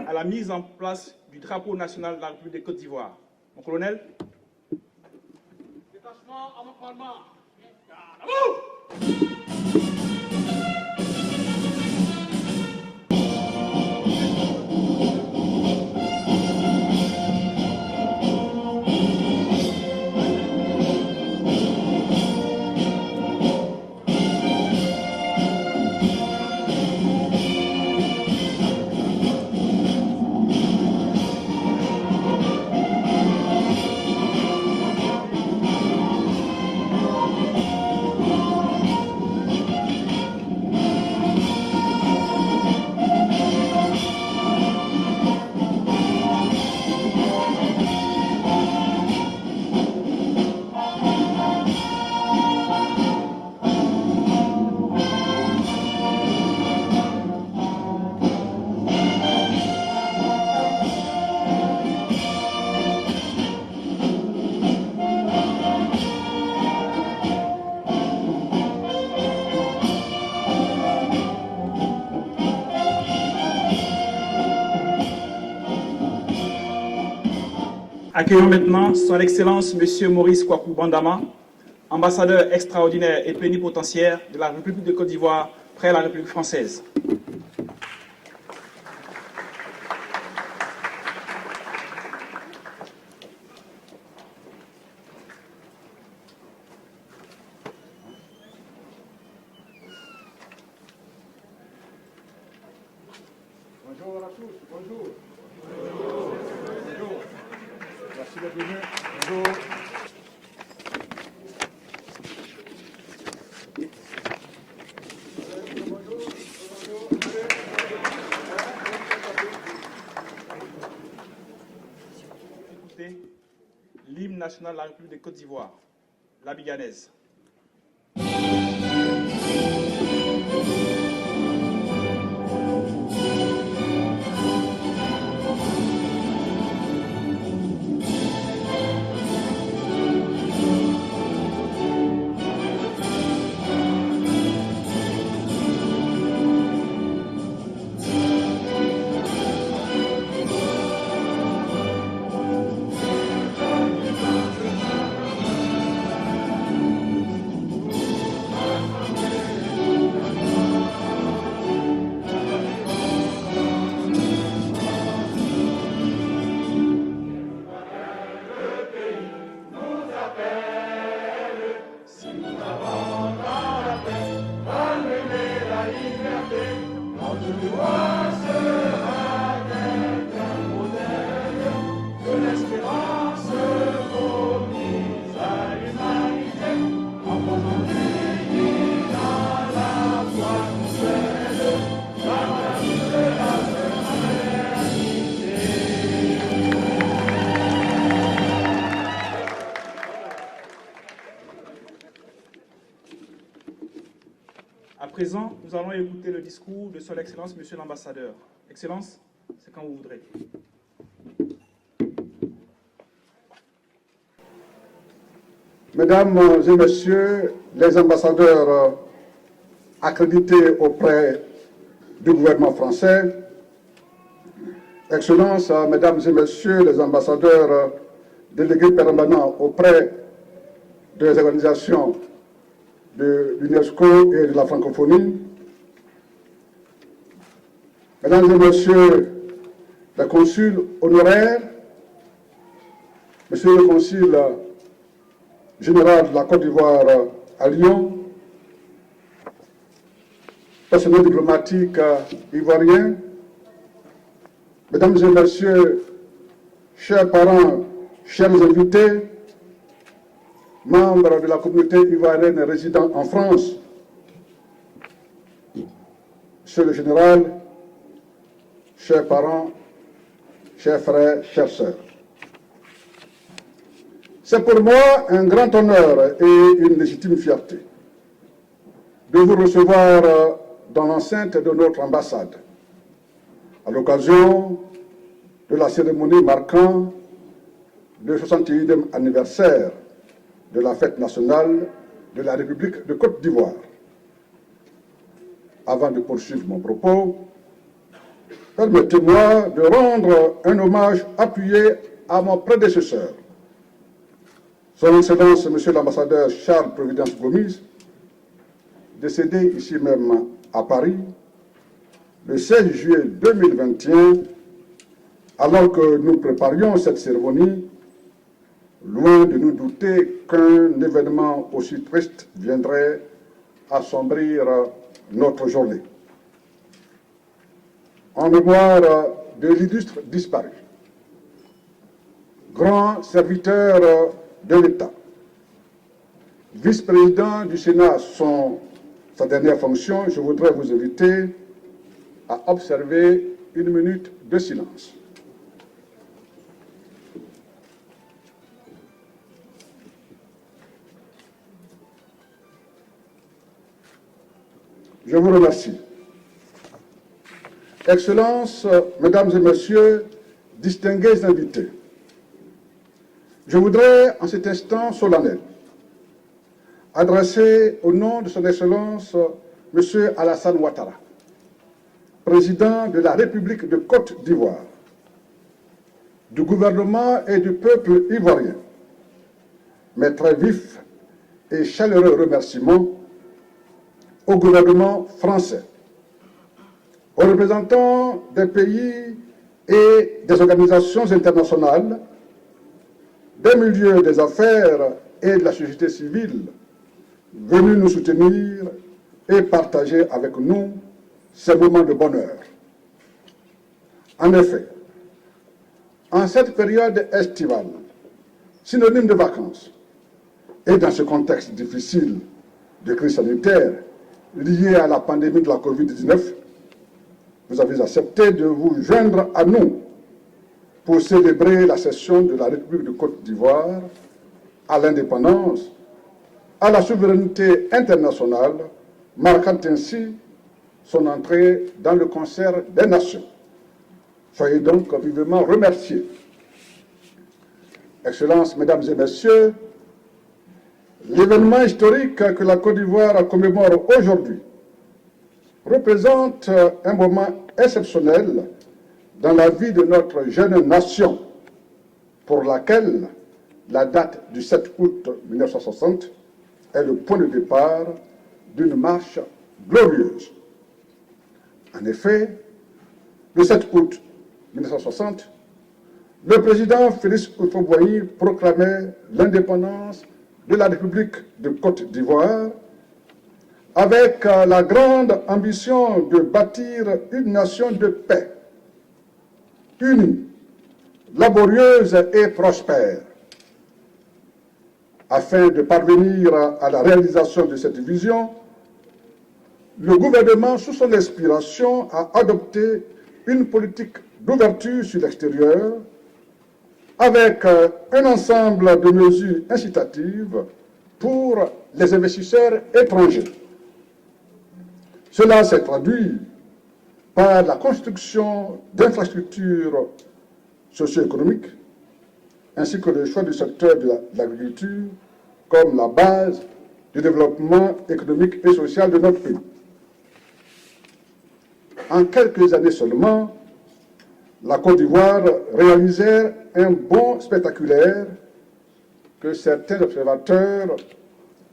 À la mise en place du drapeau national de la République de Côte d'Ivoire. Mon colonel. Détachement à mon commandement. Accueillons maintenant son Excellence M. Maurice Kwaku Bandama, ambassadeur extraordinaire et plénipotentiaire de la République de Côte d'Ivoire près la République française. Bonjour à tous, bonjour. Bonjour. Bonjour. Merci d'être venu. Bonjour. Écoutez l'hymne national de la République de Côte d'Ivoire, la Biganaise. À présent, nous allons écouter le discours de Son Excellence, Monsieur l'Ambassadeur. Excellence, c'est quand vous voudrez. Mesdames et Messieurs les ambassadeurs accrédités auprès du gouvernement français, Excellences, Mesdames et Messieurs les ambassadeurs délégués permanents auprès des organisations de l'UNESCO et de la francophonie, Mesdames et Messieurs les consuls honoraires, Monsieur le consul général de la Côte d'Ivoire à Lyon, personnel diplomatique ivoirien, Mesdames et Messieurs, chers parents, chers invités, membres de la communauté ivoirienne résidant en France, Monsieur le général, chers parents, chers frères, chères sœurs. C'est pour moi un grand honneur et une légitime fierté de vous recevoir dans l'enceinte de notre ambassade, à l'occasion de la cérémonie marquant le 61e anniversaire de la fête nationale de la République de Côte d'Ivoire. Avant de poursuivre mon propos, permettez-moi de rendre un hommage appuyé à mon prédécesseur, Son Excellence, Monsieur l'ambassadeur Charles Providence Gomis, décédé ici même à Paris, le 16 juillet 2021, alors que nous préparions cette cérémonie, loin de nous douter qu'un événement aussi triste viendrait assombrir notre journée. En mémoire de l'illustre disparu, grand serviteur de l'État, vice-président du Sénat, sa dernière fonction, je voudrais vous inviter à observer une minute de silence. Je vous remercie. Excellences, Mesdames et Messieurs, distingués invités, je voudrais, en cet instant solennel, adresser au nom de Son Excellence M. Alassane Ouattara, président de la République de Côte d'Ivoire, du gouvernement et du peuple ivoirien, mes très vifs et chaleureux remerciements au gouvernement français, aux représentants des pays et des organisations internationales, des milieux des affaires et de la société civile venus nous soutenir et partager avec nous ces moments de bonheur. En effet, en cette période estivale, synonyme de vacances, et dans ce contexte difficile de crise sanitaire liée à la pandémie de la Covid-19, vous avez accepté de vous joindre à nous pour célébrer la cession de la République de Côte d'Ivoire à l'indépendance, à la souveraineté internationale, marquant ainsi son entrée dans le concert des nations. Soyez donc vivement remerciés. Excellences, Mesdames et Messieurs, l'événement historique que la Côte d'Ivoire commémore aujourd'hui représente un moment exceptionnel dans la vie de notre jeune nation, pour laquelle la date du 7 août 1960 est le point de départ d'une marche glorieuse. En effet, le 7 août 1960, le président Félix Houphouët-Boigny proclamait l'indépendance de la République de Côte d'Ivoire avec la grande ambition de bâtir une nation de paix, unie, laborieuse et prospère. Afin de parvenir à la réalisation de cette vision, le gouvernement, sous son inspiration, a adopté une politique d'ouverture sur l'extérieur avec un ensemble de mesures incitatives pour les investisseurs étrangers. Cela s'est traduit par la construction d'infrastructures socio-économiques ainsi que le choix du secteur de l'agriculture comme la base du développement économique et social de notre pays. En quelques années seulement, la Côte d'Ivoire réalisait un bond spectaculaire que certains observateurs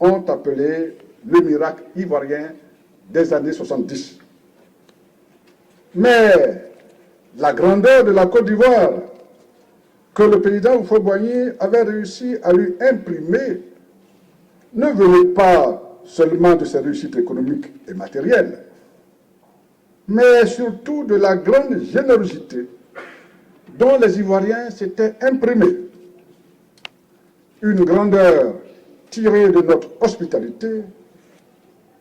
ont appelé le miracle ivoirien des années 70. Mais la grandeur de la Côte d'Ivoire que le président Houphouët-Boigny avait réussi à lui imprimer ne venait pas seulement de ses réussites économiques et matérielles, mais surtout de la grande générosité dont les Ivoiriens s'étaient imprimés. Une grandeur tirée de notre hospitalité,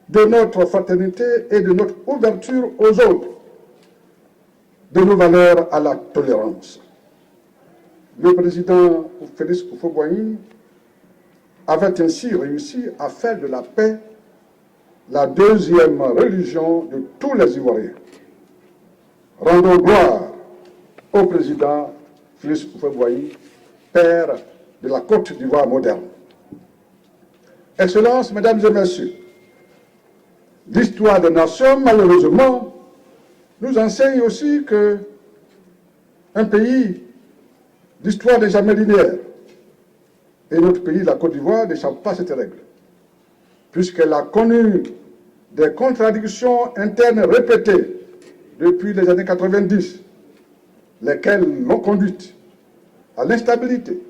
de notre fraternité et de notre ouverture aux autres, de nos valeurs à la tolérance. Le président Félix Houphouët-Boigny avait ainsi réussi à faire de la paix la deuxième religion de tous les Ivoiriens. Rendons gloire au président Félix Houphouët-Boigny, père de la Côte d'Ivoire moderne. Excellences, Mesdames et Messieurs, l'histoire des nations, malheureusement, nous enseigne aussi qu'un pays, l'histoire n'est jamais linéaire. Et notre pays, la Côte d'Ivoire, n'échappe pas à cette règle, puisqu'elle a connu des contradictions internes répétées depuis les années 90, lesquelles l'ont conduite à l'instabilité,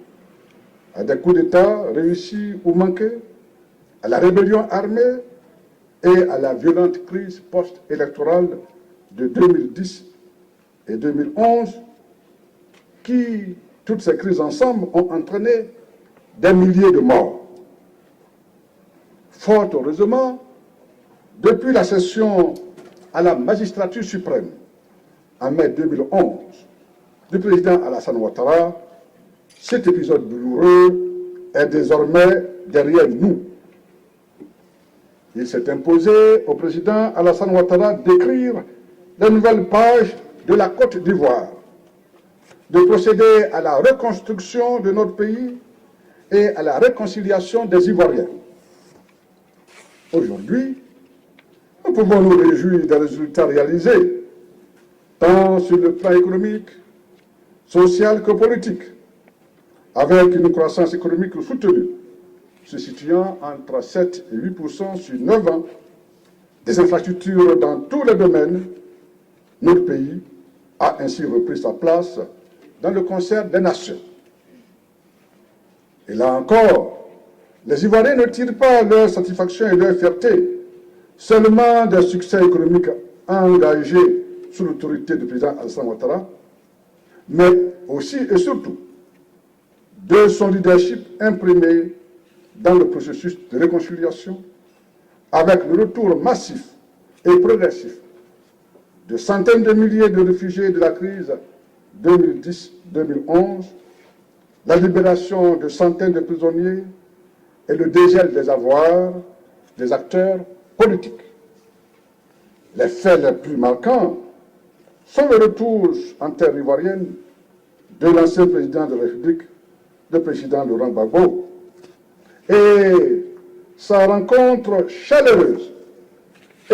à des coups d'État réussis ou manqués, à la rébellion armée et à la violente crise post-électorale de 2010 et 2011, qui, toutes ces crises ensemble, ont entraîné des milliers de morts. Fort heureusement, depuis la cession à la magistrature suprême en mai 2011 du président Alassane Ouattara, cet épisode douloureux est désormais derrière nous. Il s'est imposé au président Alassane Ouattara d'écrire de nouvelles pages de la Côte d'Ivoire, de procéder à la reconstruction de notre pays et à la réconciliation des Ivoiriens. Aujourd'hui, nous pouvons nous réjouir des résultats réalisés, tant sur le plan économique, social que politique, avec une croissance économique soutenue, se situant entre 7 et 8% sur 9 ans, des infrastructures dans tous les domaines. Notre pays a ainsi repris sa place dans le concert des nations. Et là encore, les Ivoiriens ne tirent pas leur satisfaction et leur fierté seulement des succès économiques engagés sous l'autorité du président Alassane Ouattara, mais aussi et surtout de son leadership imprimé dans le processus de réconciliation, avec le retour massif et progressif de centaines de milliers de réfugiés de la crise 2010-2011, la libération de centaines de prisonniers et le dégel des avoirs des acteurs politiques. Les faits les plus marquants sont le retour en terre ivoirienne de l'ancien président de la République, le président Laurent Gbagbo, et sa rencontre chaleureuse,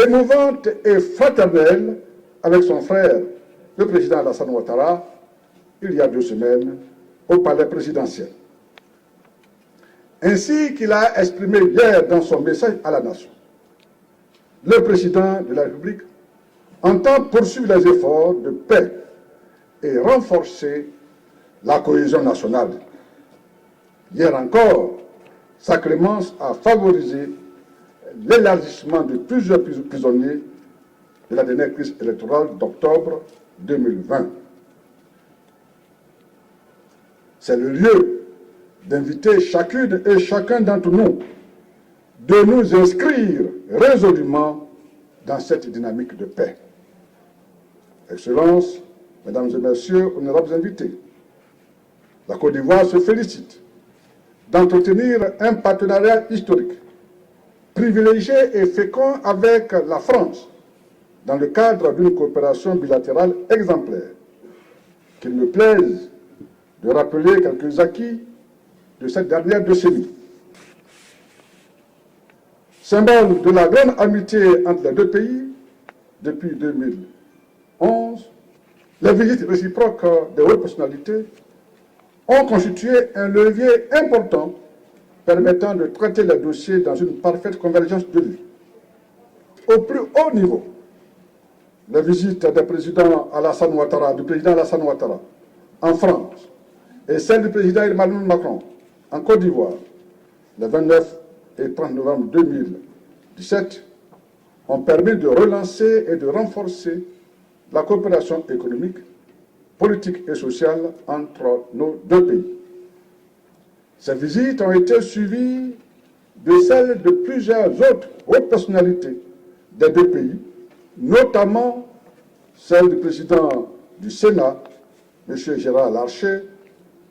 émouvante et fraternelle avec son frère, le président Alassane Ouattara, il y a 2 semaines, au palais présidentiel. Ainsi qu'il a exprimé hier dans son message à la nation, le président de la République entend poursuivre les efforts de paix et renforcer la cohésion nationale. Hier encore, sa clémence a favorisé l'élargissement de plusieurs prisonniers de la dernière crise électorale d'octobre 2020. C'est le lieu d'inviter chacune et chacun d'entre nous de nous inscrire résolument dans cette dynamique de paix. Excellences, Mesdames et Messieurs, honorables invités, la Côte d'Ivoire se félicite d'entretenir un partenariat historique, privilégié et fécond avec la France, dans le cadre d'une coopération bilatérale exemplaire. Qu'il me plaise de rappeler quelques acquis de cette dernière décennie. Symbole de la grande amitié entre les deux pays, depuis 2011, les visites réciproques des hautes personnalités ont constitué un levier important permettant de traiter les dossiers dans une parfaite convergence de vues. Au plus haut niveau, les visites du président Alassane Ouattara en France et celle du président Emmanuel Macron en Côte d'Ivoire, le 29 et 30 novembre 2017, ont permis de relancer et de renforcer la coopération économique, politique et sociale entre nos deux pays. Ces visites ont été suivies de celles de plusieurs autres hautes personnalités des deux pays, notamment celle du président du Sénat, M. Gérard Larcher,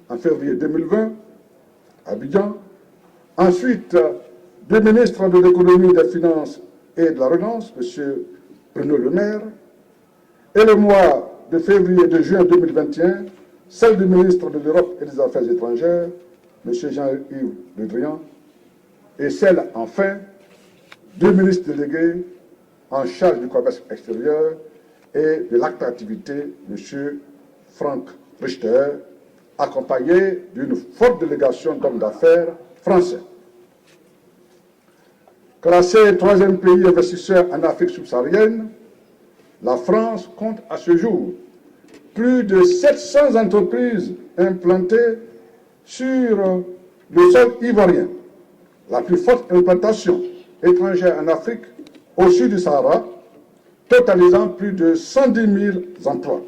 en février 2020, à Abidjan. Ensuite, deux ministres de l'économie, des finances et de la relance, M. Bruno Le Maire. Et le mois de février et de juin 2021, celle du ministre de l'Europe et des Affaires étrangères, M. Jean-Yves Le Drian, et celle, enfin, du ministre délégué en charge du commerce extérieur et de l'attractivité, M. Franck Richter, accompagné d'une forte délégation d'hommes d'affaires français. Classé troisième pays investisseur en Afrique subsaharienne, la France compte à ce jour plus de 700 entreprises implantées sur le sol ivoirien, la plus forte implantation étrangère en Afrique au sud du Sahara, totalisant plus de 110 000 emplois.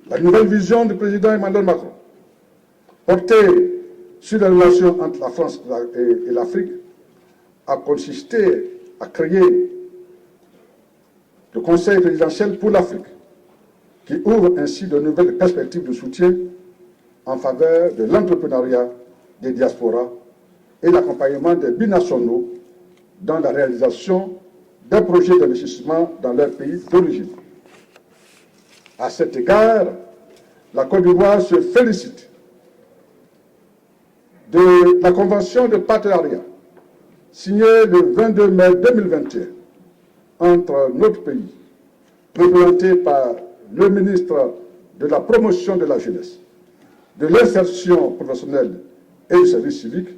La nouvelle vision du président Emmanuel Macron, portée sur les relations entre la France et l'Afrique, a consisté à créer le Conseil présidentiel pour l'Afrique, qui ouvre ainsi de nouvelles perspectives de soutien en faveur de l'entrepreneuriat des diasporas et l'accompagnement des binationaux dans la réalisation des projets d'investissement dans leur pays d'origine. À cet égard, la Côte d'Ivoire se félicite de la convention de partenariat signée le 22 mai 2021 entre notre pays, représenté par le ministre de la Promotion de la Jeunesse, de l'Insertion professionnelle et du service civique,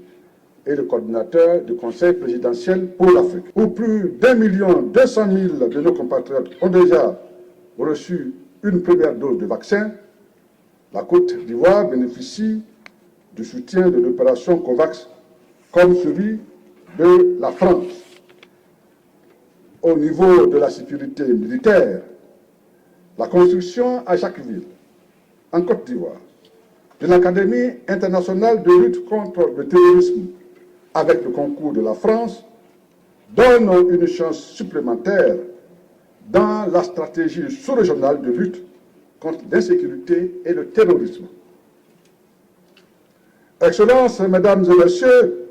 et le coordinateur du Conseil présidentiel pour l'Afrique, où plus d'1,2 million de nos compatriotes ont déjà reçu une première dose de vaccin. La Côte d'Ivoire bénéficie du soutien de l'opération COVAX comme celui de la France. Au niveau de la sécurité militaire, la construction à chaque ville, en Côte d'Ivoire, de l'Académie internationale de lutte contre le terrorisme avec le concours de la France donne une chance supplémentaire dans la stratégie sous-régionale de lutte contre l'insécurité et le terrorisme. Excellences, Mesdames et Messieurs,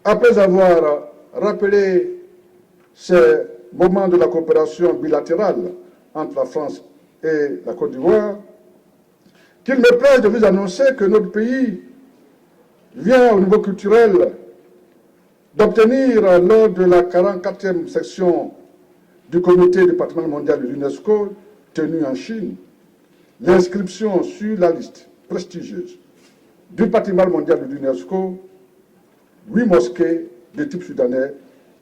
après avoir rappelé ces moments de la coopération bilatérale entre la France et la Côte d'Ivoire, qu'il me plaise de vous annoncer que notre pays vient au niveau culturel d'obtenir lors de la 44e section du comité du patrimoine mondial de l'UNESCO tenue en Chine, l'inscription sur la liste prestigieuse du patrimoine mondial de l'UNESCO 8 mosquées de type soudanais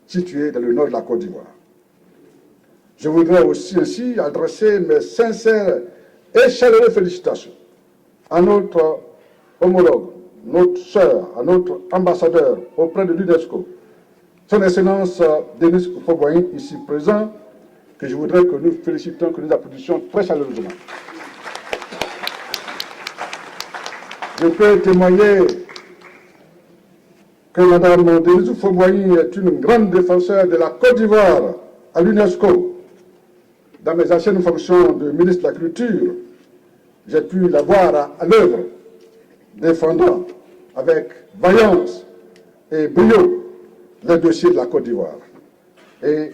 situées dans le nord de la Côte d'Ivoire. Je voudrais aussi ainsi adresser mes sincères et chaleureuses félicitations à notre homologue, notre sœur, à notre ambassadeur auprès de l'UNESCO, son Excellence Denis Hufobwany, ici présent, que je voudrais que nous félicitions, que nous applaudissions très chaleureusement. Je peux témoigner que Mme Denis Hufobwany est une grande défenseur de la Côte d'Ivoire à l'UNESCO. Dans mes anciennes fonctions de ministre de la Culture, j'ai pu la voir à l'œuvre, défendant avec vaillance et brio les dossiers de la Côte d'Ivoire. Et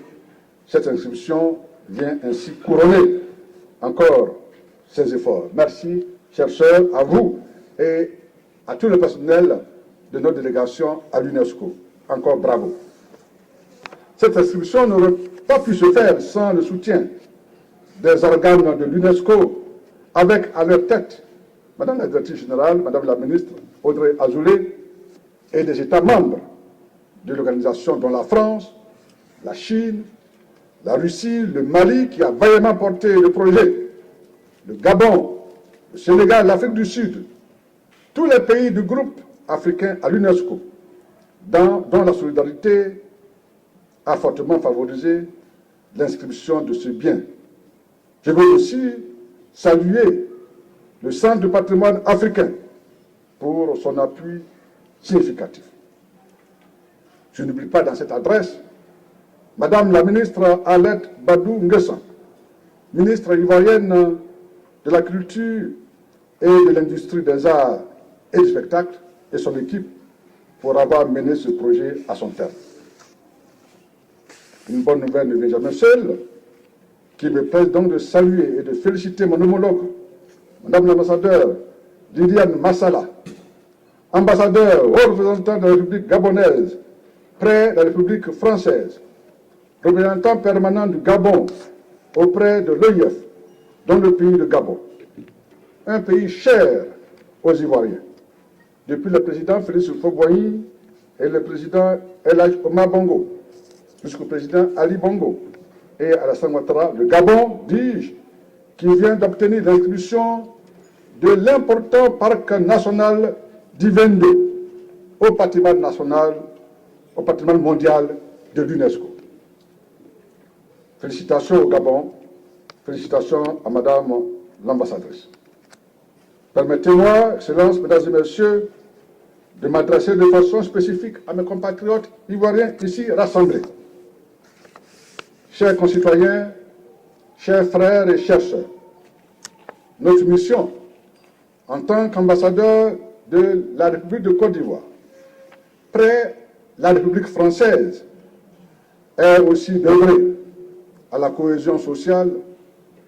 cette inscription vient ainsi couronner encore ces efforts. Merci, chers sœurs, à vous et à tout le personnel de notre délégation à l'UNESCO. Encore bravo. Cette inscription n'aurait pas pu se faire sans le soutien des organes de l'UNESCO, avec à leur tête Madame la Directrice Générale, Madame la Ministre Audrey Azoulay, et des États membres de l'organisation dont la France, la Chine, la Russie, le Mali, qui a vaillamment porté le projet, le Gabon, le Sénégal, l'Afrique du Sud, tous les pays du groupe africain à l'UNESCO, dont la solidarité a fortement favorisé l'inscription de ce bien. Je veux aussi saluer le Centre du patrimoine africain pour son appui significatif. Je n'oublie pas dans cette adresse Madame la ministre Alette Badou Nguessan, ministre ivoirienne de la Culture et de l'Industrie des Arts et du Spectacle, et son équipe pour avoir mené ce projet à son terme. Une bonne nouvelle ne vient jamais seule, qui me plaise donc de saluer et de féliciter mon homologue, Madame l'ambassadeur Liliane Massala, ambassadeur, haut représentant de la République gabonaise près de la République française, représentant permanent du Gabon auprès de l'OIF dans le pays de Gabon, un pays cher aux Ivoiriens, depuis le président Félix Houphouët-Boigny et le président El Hadj Omar Bongo, jusqu'au président Ali Bongo et Alassane Ouattara, le Gabon, dis-je, qui vient d'obtenir l'inscription de l'important parc national d'Ivendo au patrimoine national, au patrimoine mondial de l'UNESCO. Félicitations au Gabon, félicitations à Madame l'ambassadrice. Permettez-moi, Excellences, Mesdames et Messieurs, de m'adresser de façon spécifique à mes compatriotes ivoiriens ici rassemblés. Chers concitoyens, chers frères et chères sœurs, notre mission en tant qu'ambassadeur de la République de Côte d'Ivoire près la République française est aussi d'œuvrer à la cohésion sociale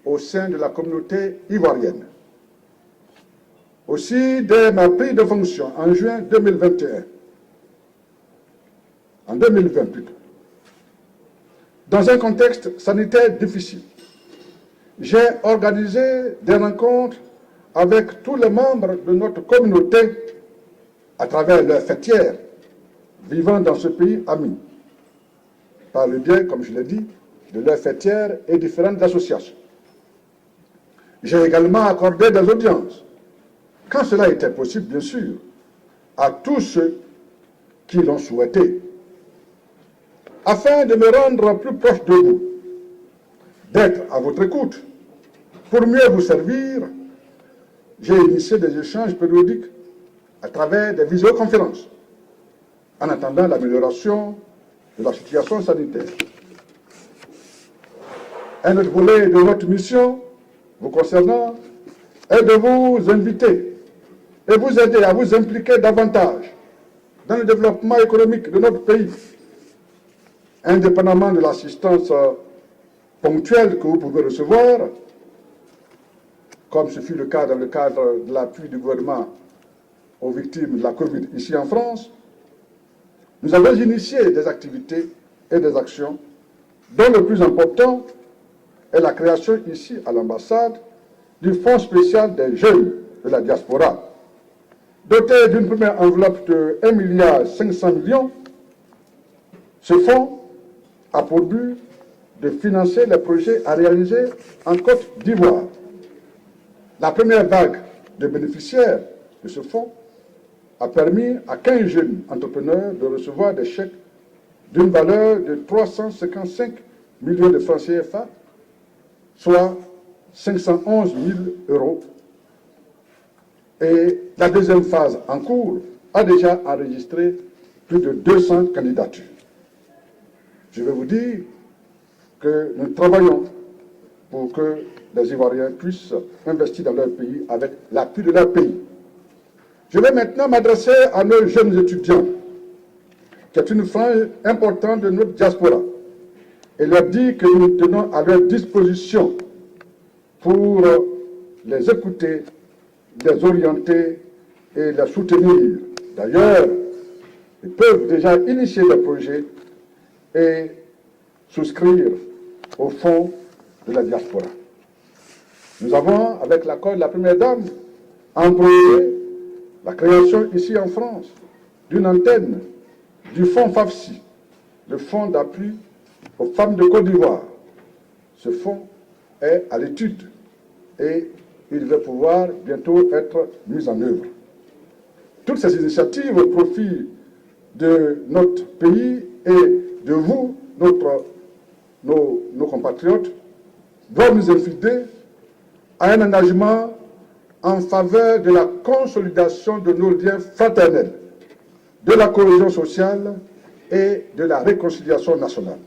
au sein de la communauté ivoirienne. Aussi, dès ma prise de fonction en juin 2021, en 2020 plutôt, dans un contexte sanitaire difficile, j'ai organisé des rencontres avec tous les membres de notre communauté à travers leurs fêtières vivant dans ce pays ami, par le biais, comme je l'ai dit, de leurs fêtières et différentes associations. J'ai également accordé des audiences, quand cela était possible, bien sûr, à tous ceux qui l'ont souhaité, afin de me rendre plus proche de vous, d'être à votre écoute. Pour mieux vous servir, j'ai initié des échanges périodiques à travers des visioconférences, en attendant l'amélioration de la situation sanitaire. Un autre volet de notre mission, vous concernant, est de vous inviter et vous aider à vous impliquer davantage dans le développement économique de notre pays, indépendamment de l'assistance ponctuelle que vous pouvez recevoir, comme ce fut le cas dans le cadre de l'appui du gouvernement aux victimes de la Covid ici en France. Nous avons initié des activités et des actions, dont le plus important est la création ici à l'ambassade du Fonds spécial des jeunes de la diaspora. Doté d'une première enveloppe de 1,5 milliard, ce fonds a pour but de financer les projets à réaliser en Côte d'Ivoire. La première vague de bénéficiaires de ce fonds a permis à 15 jeunes entrepreneurs de recevoir des chèques d'une valeur de 355 millions de francs CFA, soit 511 000 €. Et la deuxième phase en cours a déjà enregistré plus de 200 candidatures. Je vais vous dire que nous travaillons pour que les Ivoiriens puissent investir dans leur pays avec l'appui de leur pays. Je vais maintenant m'adresser à nos jeunes étudiants, qui est une frange importante de notre diaspora, et leur dire que nous nous tenons à leur disposition pour les écouter, les orienter et les soutenir. D'ailleurs, ils peuvent déjà initier des projets et souscrire au fonds de la diaspora. Nous avons, avec l'accord de la Première Dame, employé la création ici en France d'une antenne du fonds FAFSI, le fonds d'appui aux femmes de Côte d'Ivoire. Ce fonds est à l'étude et il va pouvoir bientôt être mis en œuvre. Toutes ces initiatives au profit de notre pays et de vous, nos compatriotes, doivent nous inciter à un engagement en faveur de la consolidation de nos liens fraternels, de la cohésion sociale et de la réconciliation nationale.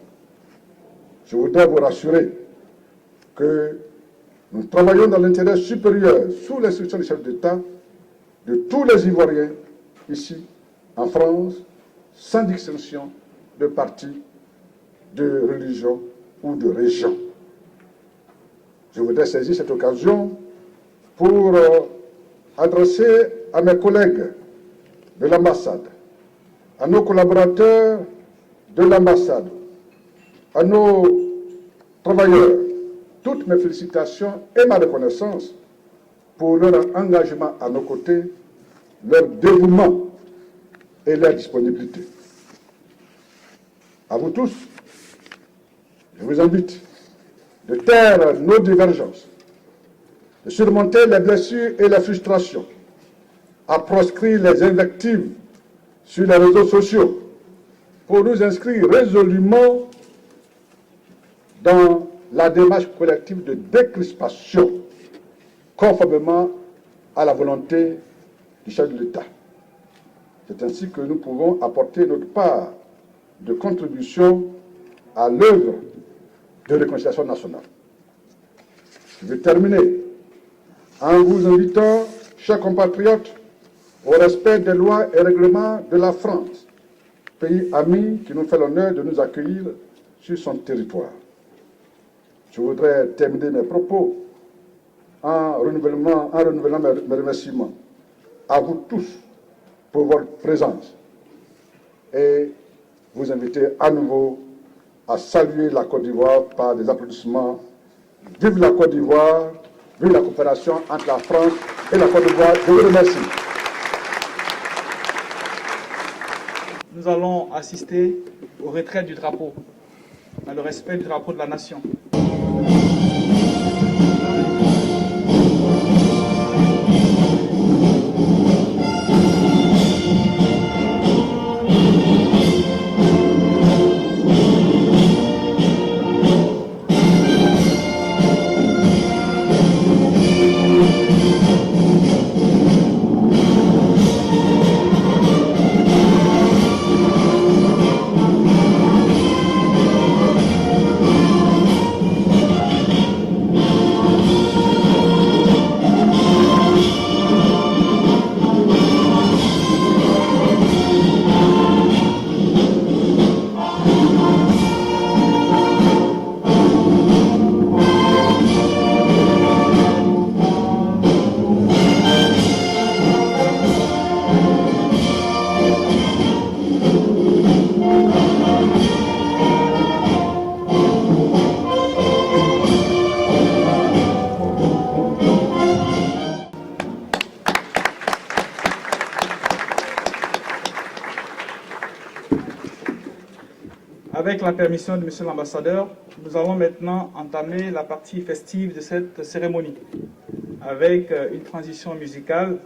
Je voudrais vous rassurer que nous travaillons dans l'intérêt supérieur, sous l'instruction du chef d'État, de tous les Ivoiriens, ici, en France, sans distinction de parti, de religion ou de région. Je voudrais saisir cette occasion pour adresser à mes collègues de l'ambassade, à nos collaborateurs de l'ambassade, à nos travailleurs, toutes mes félicitations et ma reconnaissance pour leur engagement à nos côtés, leur dévouement et leur disponibilité. À vous tous, je vous invite de taire nos divergences, de surmonter les blessures et les frustrations, à proscrire les invectives sur les réseaux sociaux pour nous inscrire résolument dans la démarche collective de décrispation, conformément à la volonté du chef de l'État. C'est ainsi que nous pouvons apporter notre part de contribution à l'œuvre de réconciliation nationale. Je vais terminer en vous invitant, chers compatriotes, au respect des lois et règlements de la France, pays ami qui nous fait l'honneur de nous accueillir sur son territoire. Je voudrais terminer mes propos en renouvelant mes remerciements à vous tous pour votre présence et vous inviter à nouveau à saluer la Côte d'Ivoire par des applaudissements. Vive la Côte d'Ivoire, vive la coopération entre la France et la Côte d'Ivoire. Je vous remercie. Nous allons assister au retrait du drapeau, dans le respect du drapeau de la nation. Avec la permission de Monsieur l'ambassadeur, nous allons maintenant entamer la partie festive de cette cérémonie, avec une transition musicale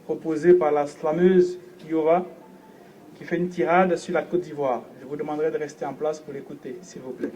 proposée par la slameuse Kiora, qui fait une tirade sur la Côte d'Ivoire. Je vous demanderai de rester en place pour l'écouter, s'il vous plaît.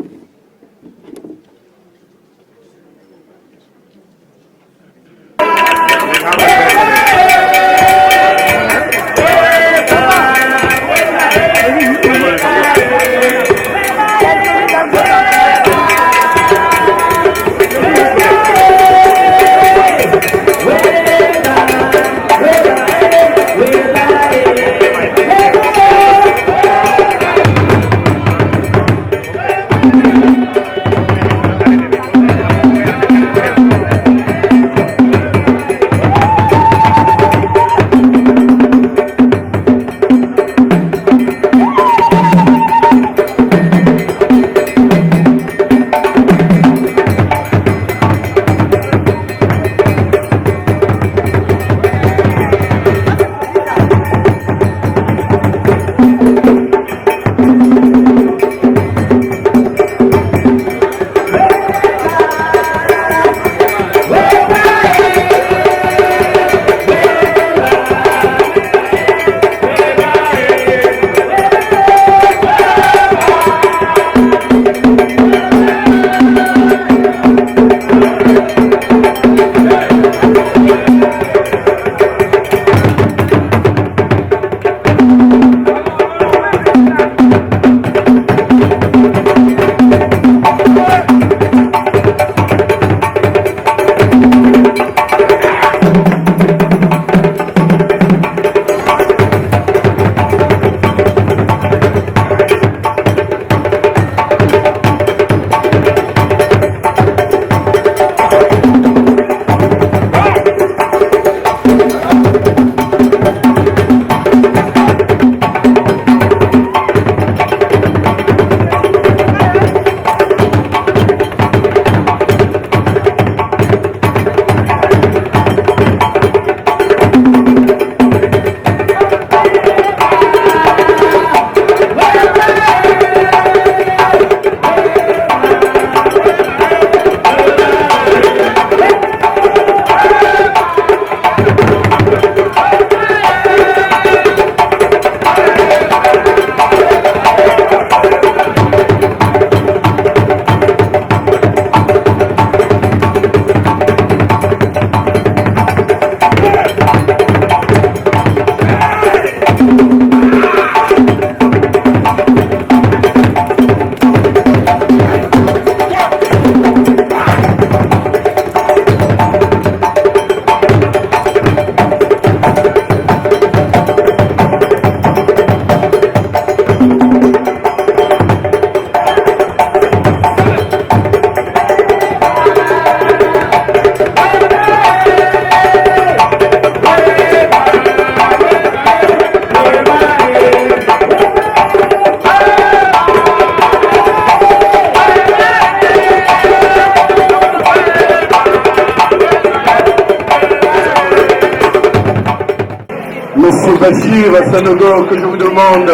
Bachir Sanogo, que je vous demande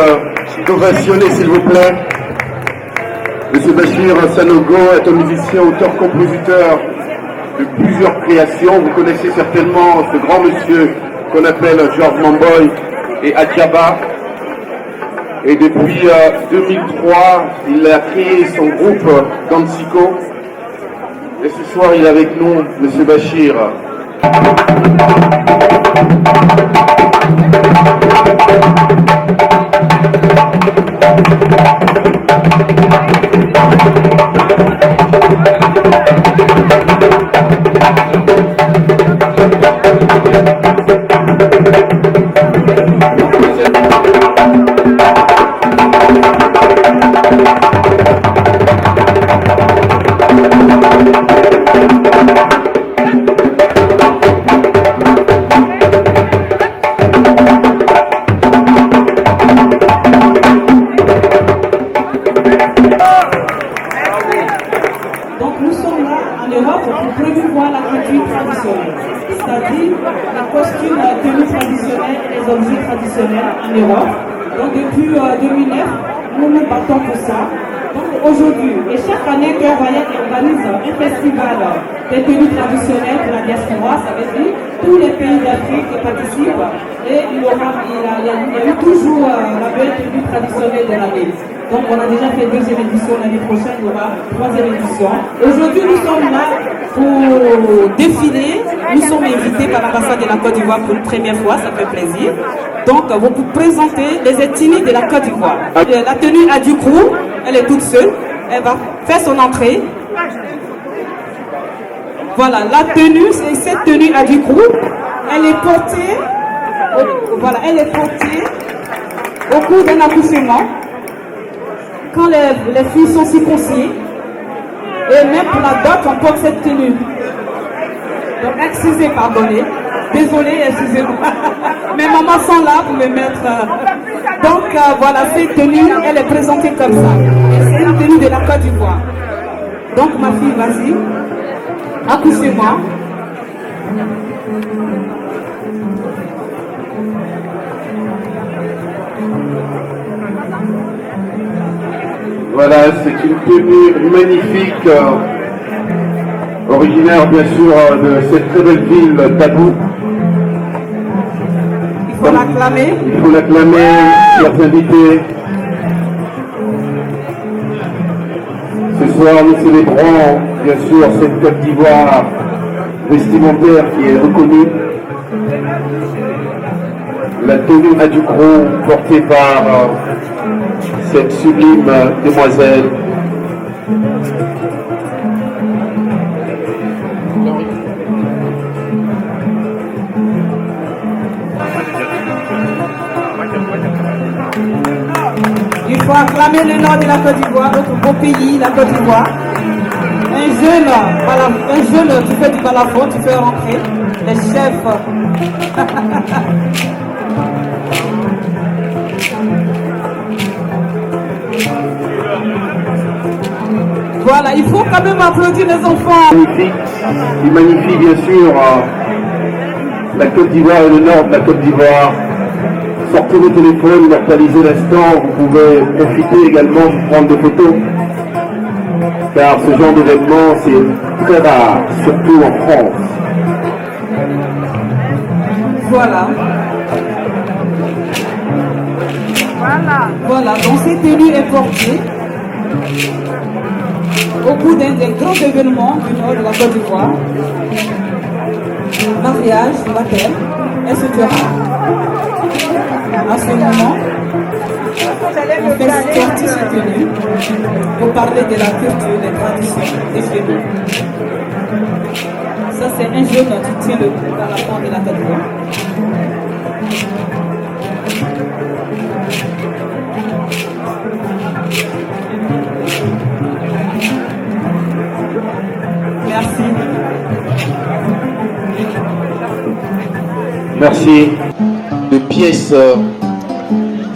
d'ovationner s'il vous plaît. Monsieur Bachir Sanogo est un musicien, auteur-compositeur de plusieurs créations. Vous connaissez certainement ce grand monsieur qu'on appelle George Mamboy et Adjaba. Et depuis 2003, il a créé son groupe Dansico. Et ce soir, il est avec nous, monsieur Bachir. En Europe. Donc depuis 2009, nous nous battons pour ça. Donc aujourd'hui, et chaque année, Cœur Royal organise un festival des tenues traditionnelles pour la diaspora, ça veut dire tous les pays d'Afrique qui participent. Et il y a eu toujours la belle tenue traditionnelle de l'année. Donc on a déjà fait 2e édition, l'année prochaine il y aura 3e édition. Aujourd'hui nous sommes là pour défiler. Nous sommes invités par l'ambassade de la Côte d'Ivoire pour une première fois, ça fait plaisir. Donc vous pouvez présenter les ethnies de la Côte d'Ivoire. La tenue Adjukrou, elle est toute seule, elle va faire son entrée. Voilà, la tenue, c'est cette tenue Adjukrou, elle est portée, elle est portée au cours d'un accouchement. Quand les filles sont circoncisées, et même pour la dot, on porte cette tenue. Donc, excusez, pardonnez. Désolé, excusez-moi. Mes mamans sont là pour me mettre. Donc, voilà, cette tenue, elle est présentée comme ça. C'est une tenue de la Côte d'Ivoire. Donc, ma fille, vas-y. Accouchez-moi. Voilà, c'est une tenue magnifique, originaire bien sûr de cette très belle ville, Tabou. Il faut l'acclamer. Il faut l'acclamer, chers invités. Ce soir, nous célébrons bien sûr cette Côte d'Ivoire vestimentaire qui est reconnue. La tenue Adjukrou portée par cette sublime demoiselle. Il faut acclamer le nord de la Côte d'Ivoire, notre beau pays, la Côte d'Ivoire. Un jeune, tu fais du balafon, tu fais rentrer les chefs. Voilà, il faut quand même applaudir les enfants. Magnifique, il magnifie bien sûr la Côte d'Ivoire et le nord de la Côte d'Ivoire. Sortez vos téléphones, immortalisez l'instant, vous pouvez profiter également de prendre des photos. Car ce genre d'événement, c'est très rare, surtout en France. Voilà. Voilà, donc cette tenue est portée au cours d'un des grands événements du nord de la Côte d'Ivoire. Mariage, baptême, etc. À ce moment, on fait sortir cette tenue pour parler de la culture, des traditions et chez nous. Ça, c'est un jeune qui tient le coup à la fin de la Côte d'Ivoire. Merci. Merci. Des pièces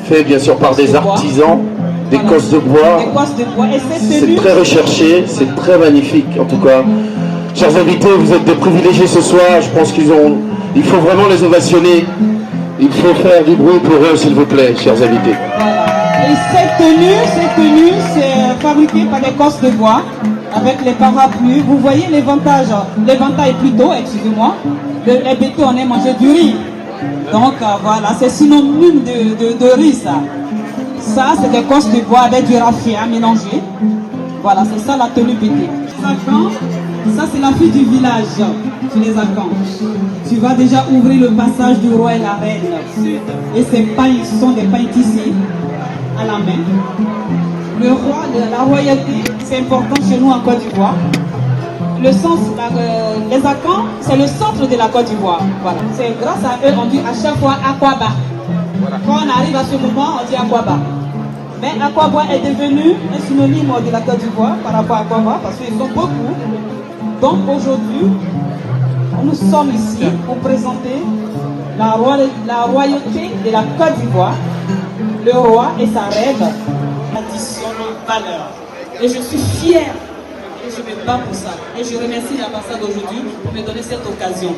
faites bien sûr par des artisans, des cosses de bois. C'est très recherché, c'est très magnifique en tout cas. Chers invités, vous êtes des privilégiés ce soir. Je pense il faut vraiment les ovationner. Il faut faire du bruit pour eux, s'il vous plaît, chers invités. Voilà. Et cette tenue, c'est fabriqué par des Corses de bois avec les parapluies. Vous voyez l'éventail plutôt, excusez-moi. Les bétons, on est mangé du riz. Donc voilà, c'est synonyme de riz ça. Ça, c'est des Corses de bois avec du raffia mélangé. Voilà, c'est ça la tenue BT. Les Akans, ça c'est la fille du village, chez les Akans. Tu vas déjà ouvrir le passage du roi et la reine. Et ces pailles sont des pailles tissées à la main. Le roi, la royauté, c'est important chez nous en Côte d'Ivoire. Le sens, les Akans, c'est le centre de la Côte d'Ivoire. Voilà. C'est grâce à eux, on dit à chaque fois Akwaba. Quand on arrive à ce moment, on dit Akwaba. Mais Akwaba est devenu un synonyme de la Côte d'Ivoire par rapport à Akwaba, parce qu'ils sont beaucoup. Donc aujourd'hui, nous sommes ici pour présenter la royauté de la Côte d'Ivoire, le roi et sa reine, tradition, valeur. Et je suis fière et je me bats pour ça. Et je remercie l'ambassade aujourd'hui pour me donner cette occasion.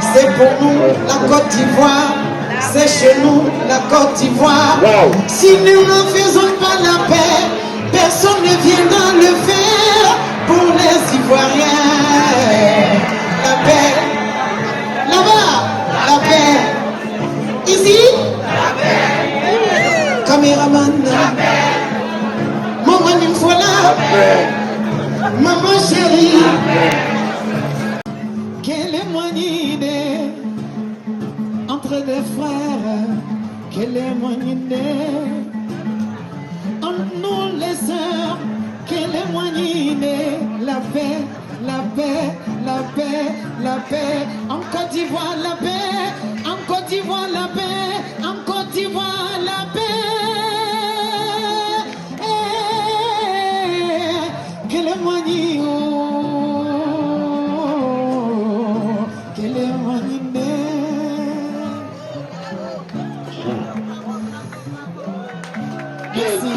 C'est pour nous la Côte d'Ivoire, c'est chez nous la Côte d'Ivoire. Wow. Si nous ne faisons pas la paix, personne ne viendra le faire pour les Ivoiriens. La paix, là-bas, la paix. Ici, la paix. Caméraman, la paix. Maman Nimfola, maman chérie. Quelle est mon idée entre des frères? Quelle est mon idée entre nous les sœurs? Quelle est mon idée? La paix, la paix, la paix, la paix. En Côte d'Ivoire, la paix. En Côte d'Ivoire, la paix. En Côte d'Ivoire, la paix. Quelle est mon idée? Quelle est mon idée? Merci.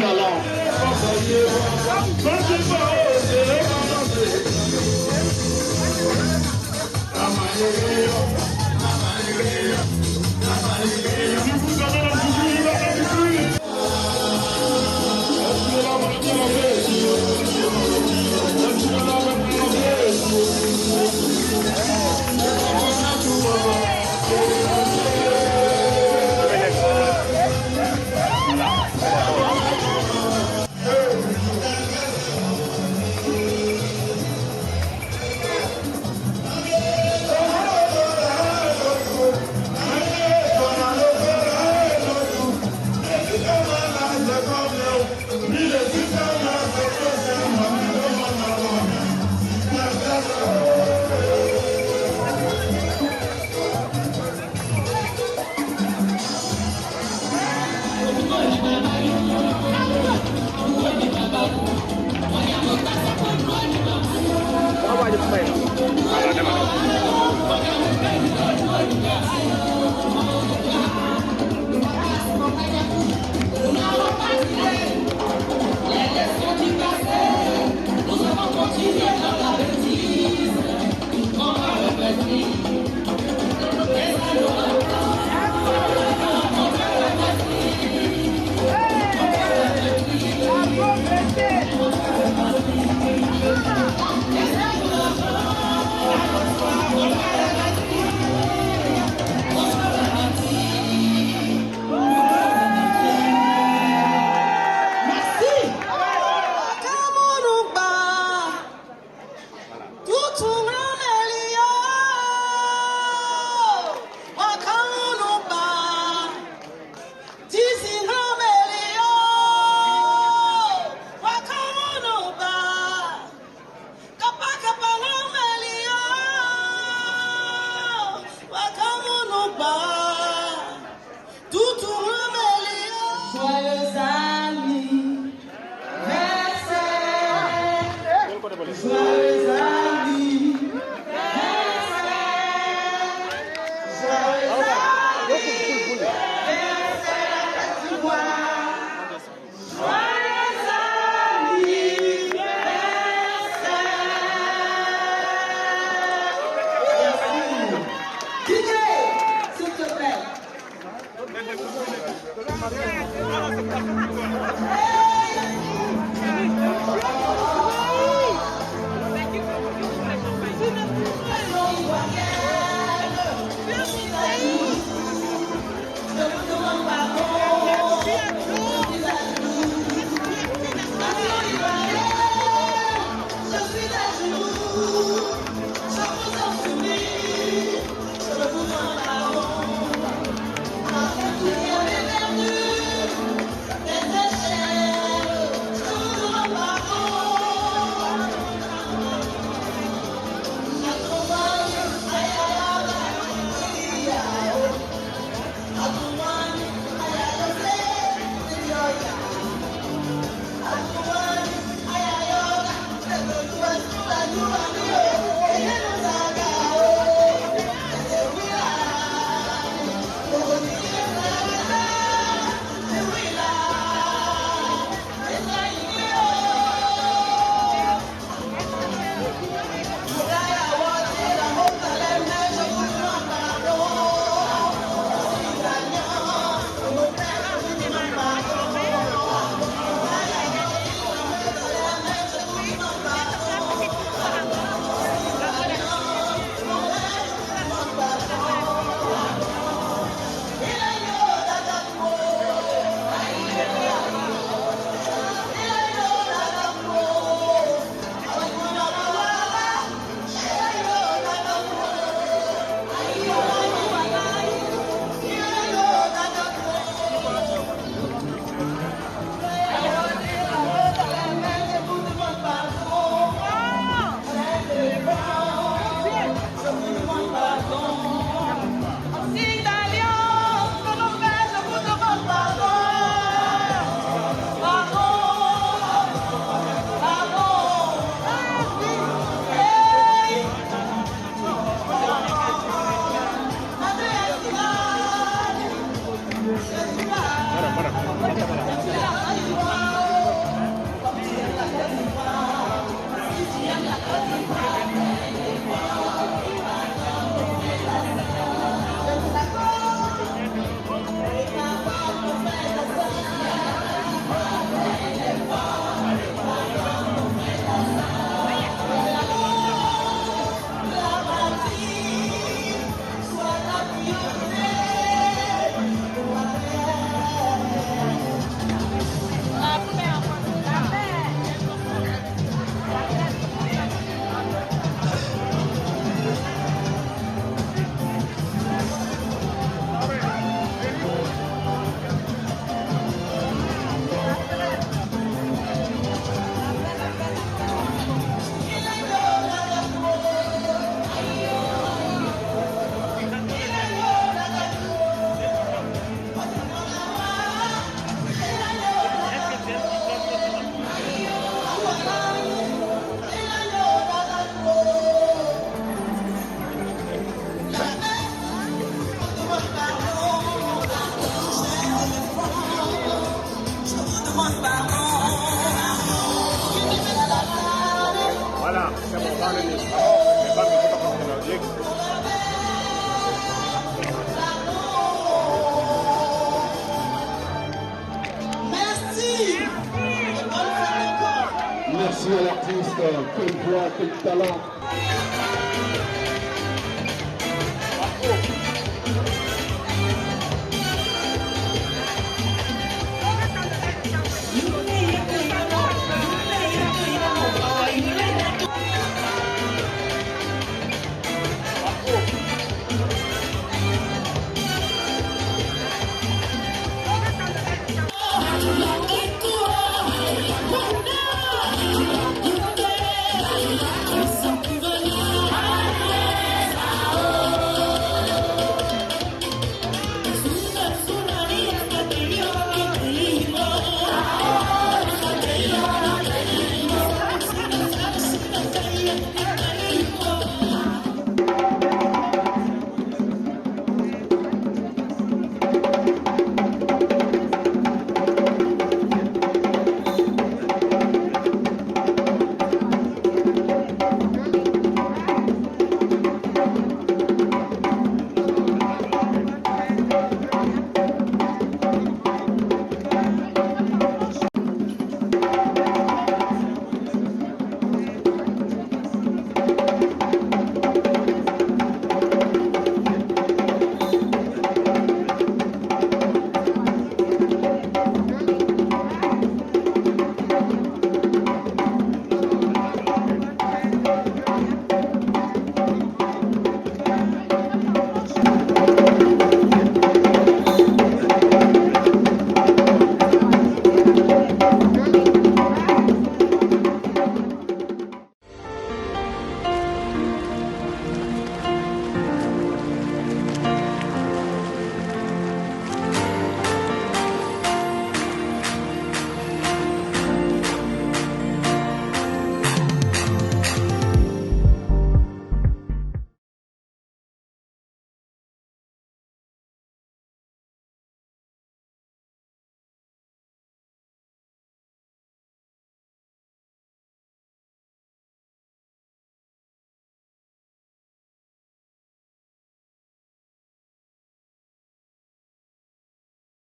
Merci à l'artiste, quelle voix, quel talent.